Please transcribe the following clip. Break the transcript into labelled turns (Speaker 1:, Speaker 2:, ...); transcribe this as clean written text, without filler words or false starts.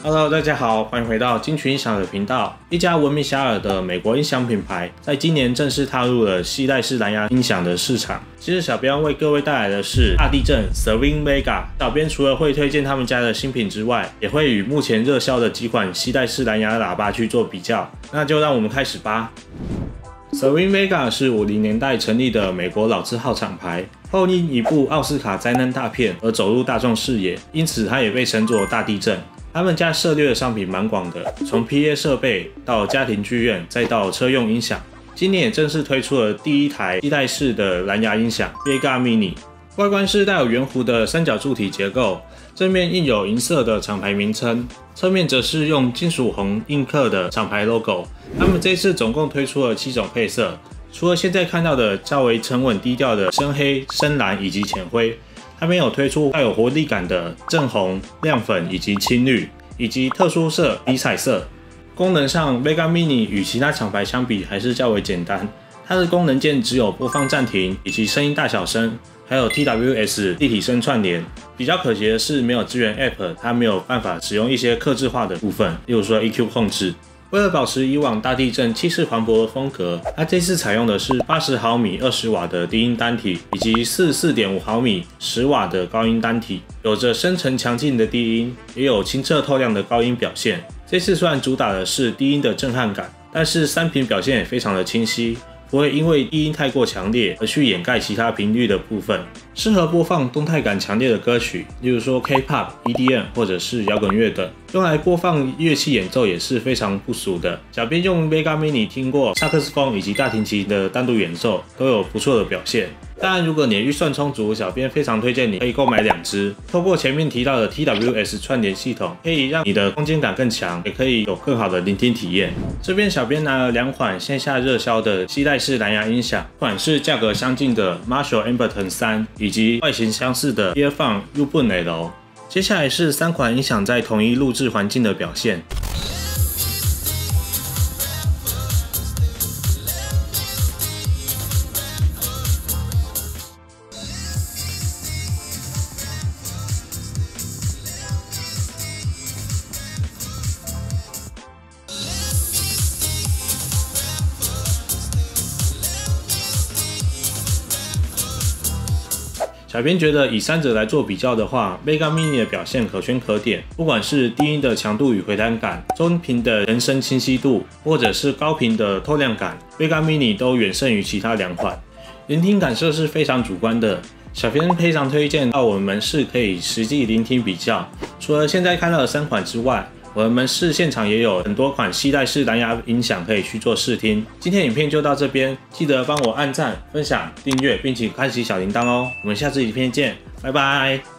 Speaker 1: Hello， 大家好，欢迎回到金曲音响的频道。一家闻名遐迩的美国音响品牌，在今年正式踏入了携带式蓝牙音响的市场。今日小编要为各位带来的是大地震 Serene Vega。小编除了会推荐他们家的新品之外，也会与目前热销的几款携带式蓝牙喇叭去做比较。那就让我们开始吧。Serene Vega 是50年代成立的美国老字号厂牌，后因一部奥斯卡灾难大片而走入大众视野，因此它也被称作大地震。他们家涉猎的商品蛮广的，从 PA 设备到家庭剧院，再到车用音响。今年也正式推出了第一台携带式的蓝牙音响 Vega Mini， 外观是带有圆弧的三角柱体结构，正面印有银色的厂牌名称，侧面则是用金属红印刻的厂牌 logo。他们这次总共推出了7种配色，除了现在看到的较为沉稳低调的深黑、深蓝以及浅灰。他们有推出带有活力感的正红、亮粉以及青绿，以及特殊色迷彩色。功能上 ，Vega Mini 与其他厂牌相比还是较为简单。它的功能键只有播放暂停以及声音大小声，还有 TWS 立体声串联。比较可惜的是没有支援 App， 它没有办法使用一些客制化的部分，例如说 EQ 控制。为了保持以往大地震气势磅礴的风格，它这次采用的是80毫米20瓦的低音单体，以及44.5毫米10瓦的高音单体，有着深沉强劲的低音，也有清澈透亮的高音表现。这次虽然主打的是低音的震撼感，但是3频表现也非常的清晰，不会因为低音太过强烈而去掩盖其他频率的部分，适合播放动态感强烈的歌曲，例如说 K-pop、EDM 或者是摇滚乐等。用来播放乐器演奏也是非常不俗的。小编用 Vega Mini 听过萨克斯风以及大提琴的单独演奏，都有不错的表现。当然，如果你的预算充足，小编非常推荐你可以购买2支。透过前面提到的 TWS 串联系统，可以让你的空间感更强，也可以有更好的聆听体验。这边小编拿了2款线下热销的携带式蓝牙音响，一款是价格相近的 Marshall Amberton 3，以及外形相似的 Earphone U-Bun L。接下来是3款音响在同一录制环境的表现。小编觉得以3者来做比较的话 ，Vega Mini 的表现可圈可点，不管是低音的强度与回弹感，中频的人声清晰度，或者是高频的透亮感 ，Vega Mini 都远胜于其他2款。聆听感受是非常主观的，小编非常推荐到我们门市可以实际聆听比较。除了现在看到的3款之外，我们门市现场也有很多款携带式蓝牙音响可以去做试听。今天影片就到这边，记得帮我按赞、分享、订阅，并且开启小铃铛哦。我们下次影片见，拜拜。